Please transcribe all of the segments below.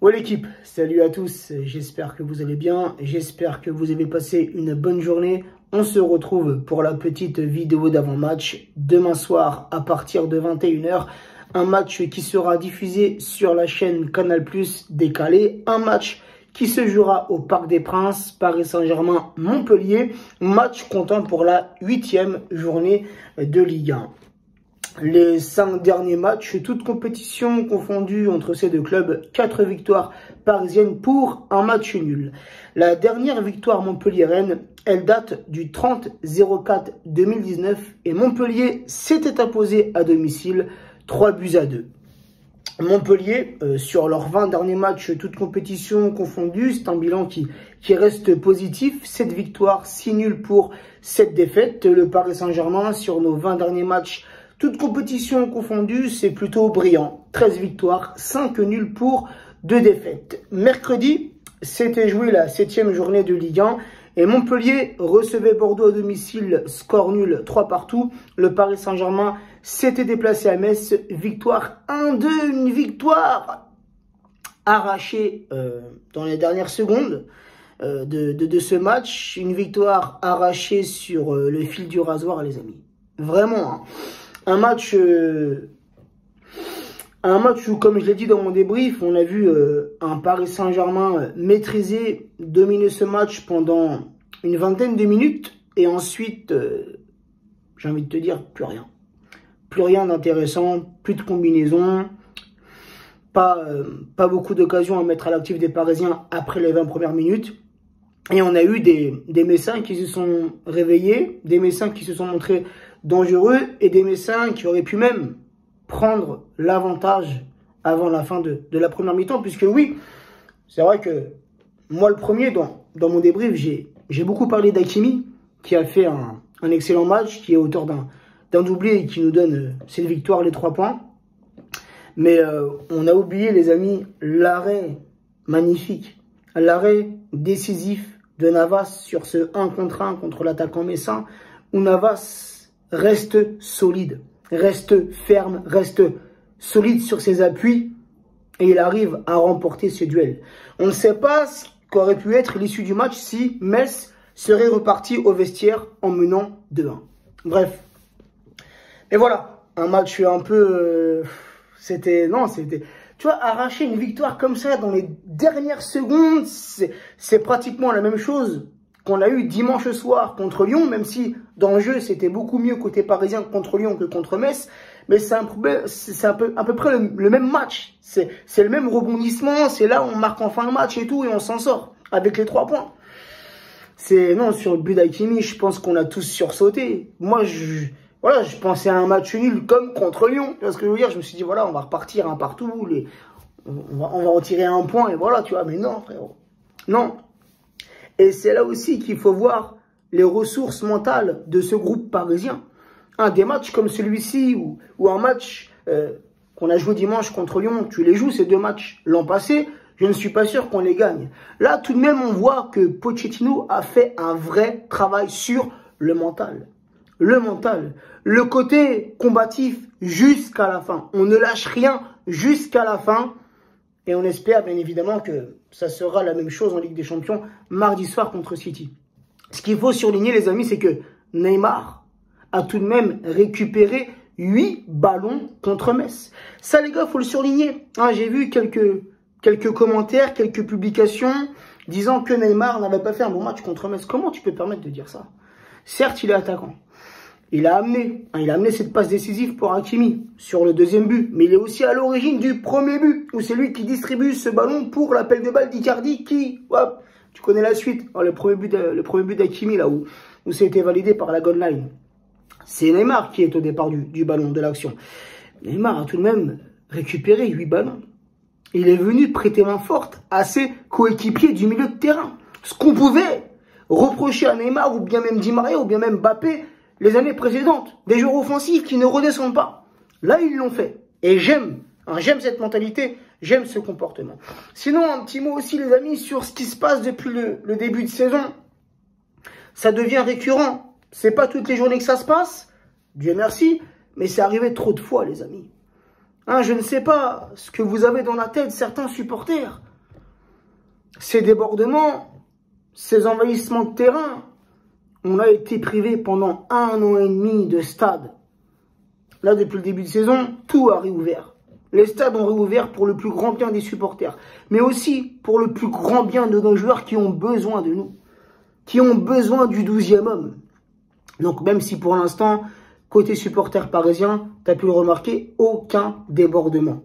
Ouais l'équipe, salut à tous, j'espère que vous allez bien, j'espère que vous avez passé une bonne journée. On se retrouve pour la petite vidéo d'avant-match demain soir à partir de 21 h. Un match qui sera diffusé sur la chaîne Canal+ décalé, un match qui se jouera au Parc des Princes, Paris Saint-Germain-Montpellier, match comptant pour la 8e journée de Ligue 1. Les 5 derniers matchs, toutes compétitions confondues entre ces deux clubs, 4 victoires parisiennes pour un match nul. La dernière victoire montpelliéraine, elle date du 30-04-2019 et Montpellier s'était imposé à domicile 3-2. Montpellier, sur leurs 20 derniers matchs, toutes compétitions confondues, c'est un bilan qui reste positif. 7 victoires, 6 nuls pour 7 défaites. Le Paris Saint-Germain, sur nos 20 derniers matchs, toutes compétitions confondues, c'est plutôt brillant. 13 victoires, 5 nuls pour 2 défaites. Mercredi, c'était joué la 7e journée de Ligue 1 et Montpellier recevait Bordeaux à domicile, score nul 3 partout. Le Paris Saint-Germain s'était déplacé à Metz, victoire 1-2, une victoire arrachée dans les dernières secondes de ce match. Une victoire arrachée sur le fil du rasoir, les amis. Vraiment, hein. Un match où, comme je l'ai dit dans mon débrief, on a vu un Paris Saint-Germain maîtriser, dominer ce match pendant une vingtaine de minutes. Et ensuite, j'ai envie de te dire, plus rien. Plus rien d'intéressant, plus de combinaison. Pas beaucoup d'occasions à mettre à l'actif des Parisiens après les 20 premières minutes. Et on a eu des Messins qui se sont réveillés, des Messins qui se sont montrés dangereux et des Messins qui auraient pu même prendre l'avantage avant la fin de la première mi-temps. Puisque oui, c'est vrai que moi le premier, dans mon débrief, j'ai beaucoup parlé d'Hakimi qui a fait un excellent match, qui est auteur d'un doublé et qui nous donne cette victoire, les 3 points. Mais on a oublié, les amis, l'arrêt magnifique, l'arrêt décisif de Navas sur ce 1 contre 1 contre l'attaquant messin, où Navas reste solide, reste ferme, reste solide sur ses appuis et il arrive à remporter ce duel. On ne sait pas ce qu'aurait pu être l'issue du match si Metz serait reparti au vestiaire en menant 2-1. Bref. Et voilà, un match un peu... C'était... Tu vois, arracher une victoire comme ça dans les dernières secondes, c'est pratiquement la même chose qu'on a eu dimanche soir contre Lyon, même si dans le jeu, c'était beaucoup mieux côté parisien contre Lyon que contre Metz. Mais c'est à peu près le même match. C'est le même rebondissement, c'est là où on marque enfin un match et tout, et on s'en sort avec les 3 points. Non, sur le but d'Hakimi, je pense qu'on a tous sursauté. Moi, je pensais à un match nul comme contre Lyon. Tu vois ce que je veux dire? Je me suis dit, voilà, on va repartir un partout. On va en tirer un point et voilà, tu vois. Mais non, frérot. Non. Et c'est là aussi qu'il faut voir les ressources mentales de ce groupe parisien. Des matchs comme celui-ci ou un match qu'on a joué dimanche contre Lyon, tu les joues ces 2 matchs l'an passé, je ne suis pas sûr qu'on les gagne. Là, tout de même, on voit que Pochettino a fait un vrai travail sur le mental. Le mental, le côté combatif jusqu'à la fin. On ne lâche rien jusqu'à la fin. Et on espère bien évidemment que ça sera la même chose en Ligue des Champions mardi soir contre City. Ce qu'il faut surligner, les amis, c'est que Neymar a tout de même récupéré 8 ballons contre Metz. Ça, les gars, il faut le surligner. J'ai vu quelques commentaires, quelques publications disant que Neymar n'avait pas fait un bon match contre Metz. Comment tu peux te permettre de dire ça? Certes, il est attaquant. Il a amené cette passe décisive pour Hakimi sur le 2e but. Mais il est aussi à l'origine du 1er but, où c'est lui qui distribue ce ballon pour l'appel de balle d'Icardi qui, hop, tu connais la suite. Le premier but d'Hakimi, là où c'était validé par la goal line. C'est Neymar qui est au départ du ballon, de l'action. Neymar a tout de même récupéré 8 ballons. Il est venu prêter main forte à ses coéquipiers du milieu de terrain. Ce qu'on pouvait reprocher à Neymar, ou bien même Di Maria, ou bien même Mbappé, les années précédentes, des joueurs offensifs qui ne redescendent pas. Là, ils l'ont fait. Et j'aime cette mentalité, j'aime ce comportement. Sinon, un petit mot aussi, les amis, sur ce qui se passe depuis le début de saison. Ça devient récurrent. C'est pas toutes les journées que ça se passe, Dieu merci, mais c'est arrivé trop de fois, les amis. Je ne sais pas ce que vous avez dans la tête, certains supporters. ces débordements, ces envahissements de terrain, on a été privé pendant 1 an et demi de stade. Là, depuis le début de saison, tout a réouvert. Les stades ont réouvert pour le plus grand bien des supporters, mais aussi pour le plus grand bien de nos joueurs qui ont besoin de nous, qui ont besoin du 12e homme. Donc même si pour l'instant, côté supporter parisien, tu as pu le remarquer, aucun débordement.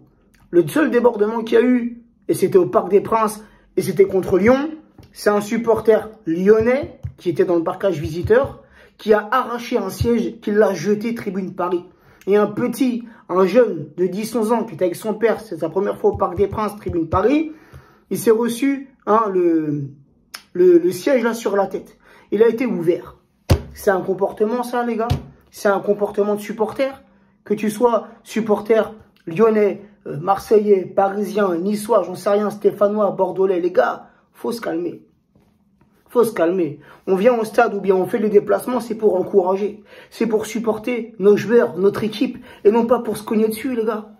Le seul débordement qu'il y a eu, et c'était au Parc des Princes, et c'était contre Lyon, c'est un supporter lyonnais qui était dans le parcage visiteur, qui a arraché un siège, qui l'a jeté tribune Paris. Et un jeune de 10-11 ans qui était avec son père, c'est sa première fois au Parc des Princes, tribune Paris, il s'est reçu le siège là sur la tête. Il a été ouvert. C'est un comportement ça les gars? C'est un comportement de supporter? Que tu sois supporter lyonnais, marseillais, parisien, niçois, j'en sais rien, stéphanois, bordelais, les gars, faut se calmer. Faut se calmer. On vient au stade ou bien on fait les déplacements, c'est pour encourager. C'est pour supporter nos joueurs, notre équipe, et non pas pour se cogner dessus, les gars.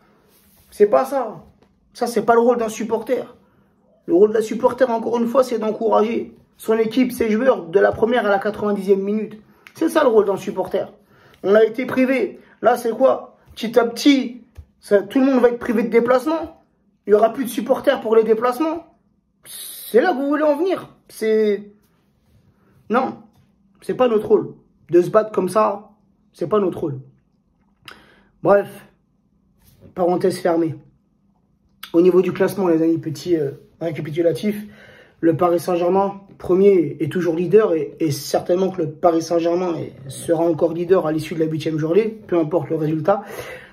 C'est pas ça. Ça, c'est pas le rôle d'un supporter. Le rôle d'un supporter, encore une fois, c'est d'encourager son équipe, ses joueurs, de la première à la 90e minute. C'est ça le rôle d'un supporter. On a été privé. Là, c'est quoi? Petit à petit, tout le monde va être privé de déplacement. Il n'y aura plus de supporters pour les déplacements. C'est là que vous voulez en venir. Non, c'est pas notre rôle. De se battre comme ça, c'est pas notre rôle. Bref, parenthèse fermée. Au niveau du classement, les amis, petit récapitulatif. Le Paris Saint-Germain, premier, est toujours leader et certainement que le Paris Saint-Germain sera encore leader à l'issue de la 8e journée, peu importe le résultat.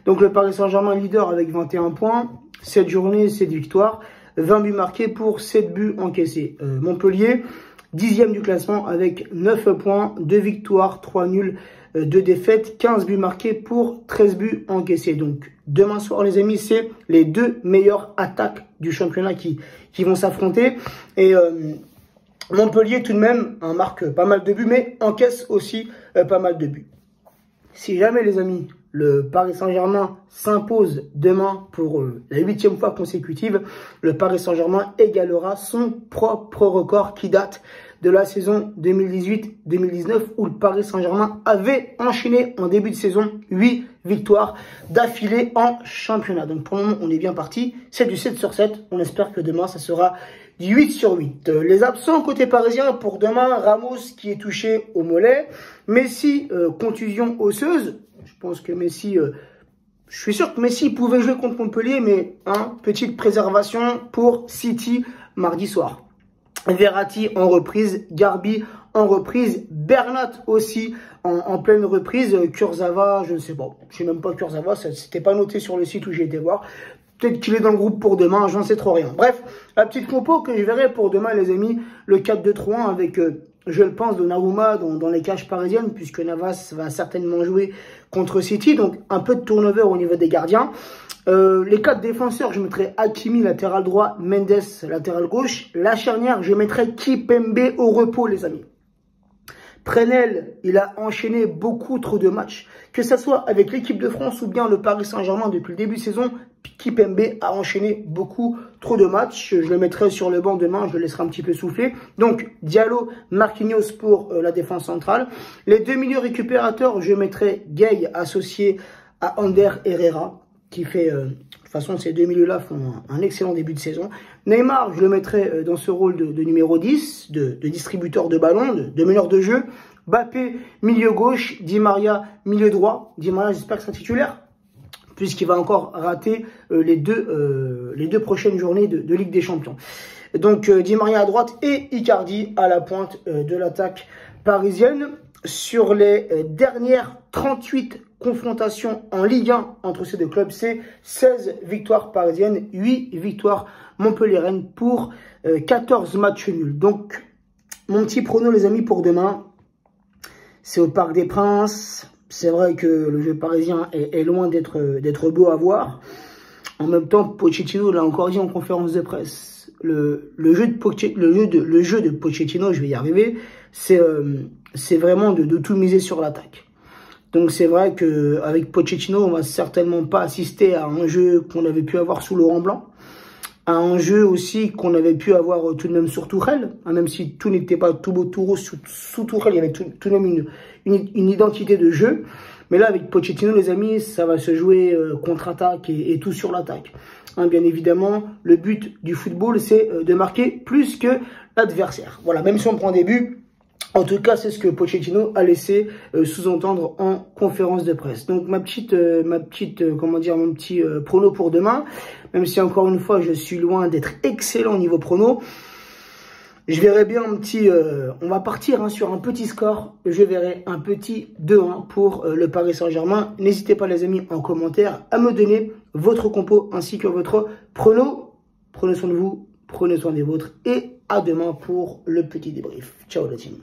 Donc le Paris Saint-Germain leader avec 21 points, 7 journées, 7 victoires, 20 buts marqués pour 7 buts encaissés. Montpellier, 10e du classement avec 9 points, 2 victoires, 3 nuls, 2 défaites, 15 buts marqués pour 13 buts encaissés. Donc demain soir les amis, c'est les 2 meilleures attaques du championnat qui vont s'affronter. Et Montpellier tout de même marque pas mal de buts, mais encaisse aussi pas mal de buts. Si jamais les amis, le Paris Saint-Germain s'impose demain pour la 8e fois consécutive, le Paris Saint-Germain égalera son propre record qui date de la saison 2018-2019 où le Paris Saint-Germain avait enchaîné en début de saison 8 victoires d'affilée en championnat. Donc pour le moment, on est bien parti. C'est du 7 sur 7. On espère que demain, ça sera du 8 sur 8. Les absents côté parisien pour demain, Ramos qui est touché au mollet. Messi, contusion osseuse. Je pense que Messi, je suis sûr que Messi pouvait jouer contre Montpellier, mais petite préservation pour City mardi soir. Verratti en reprise, Garbi en reprise, Bernat aussi en pleine reprise, Kurzawa, je ne sais pas, je sais même pas Kurzawa, c'était pas noté sur le site où j'ai été voir. Peut-être qu'il est dans le groupe pour demain, j'en sais trop rien. Bref, la petite compo que je verrai pour demain les amis, le 4-2-3-1 avec... je le pense, Donnarumma dans les cages parisiennes, puisque Navas va certainement jouer contre City. Donc, un peu de turnover au niveau des gardiens. Les 4 défenseurs, je mettrai Hakimi, latéral droit, Mendes, latéral gauche. La charnière, je mettrai Kipembe au repos, les amis. Prenel, il a enchaîné beaucoup trop de matchs. Que ce soit avec l'équipe de France ou bien le Paris Saint-Germain depuis le début de saison, Kipembe a enchaîné beaucoup trop de matchs. Je le mettrai sur le banc demain, je le laisserai un petit peu souffler. Donc, Diallo, Marquinhos pour la défense centrale. Les 2 milieux récupérateurs, je mettrai Gueye associé à Ander Herrera, qui fait... de toute façon, ces 2 milieux-là font un excellent début de saison. Neymar, je le mettrai dans ce rôle de numéro 10, de distributeur de ballon, de meneur de jeu. Mbappé, milieu gauche. Di Maria, milieu droit. Di Maria, j'espère que c'est titulaire, puisqu'il va encore rater les deux prochaines journées de Ligue des Champions. Donc, Di Maria à droite et Icardi à la pointe de l'attaque parisienne. Sur les dernières 38 confrontations en Ligue 1 entre ces deux clubs, c'est 16 victoires parisiennes, 8 victoires montpelliéraines pour 14 matchs nuls. Donc, mon petit prono, les amis, pour demain, c'est au Parc des Princes. C'est vrai que le jeu parisien est loin d'être beau à voir. En même temps, Pochettino l'a encore dit en conférence de presse. Le jeu de Pochettino, je vais y arriver, c'est vraiment de tout miser sur l'attaque. Donc c'est vrai qu'avec Pochettino, on va certainement pas assister à un jeu qu'on avait pu avoir sous Laurent Blanc. à un jeu aussi qu'on avait pu avoir tout de même sur Tourelle, hein, même si tout n'était pas tout beau, tout rose sous Tourelle, il y avait tout de même une identité de jeu. Mais là, avec Pochettino, les amis, ça va se jouer contre-attaque et tout sur l'attaque. Hein, bien évidemment, le but du football, c'est de marquer plus que l'adversaire. Voilà, même si on prend des buts, en tout cas, c'est ce que Pochettino a laissé sous-entendre en conférence de presse. Donc, mon petit prono pour demain, même si encore une fois, je suis loin d'être excellent au niveau prono, je verrai bien on va partir sur un petit score. Je verrai un petit 2-1 pour le Paris Saint-Germain. N'hésitez pas, les amis, en commentaire à me donner votre compo ainsi que votre prono. Prenez soin de vous, prenez soin des vôtres et à demain pour le petit débrief. Ciao la team.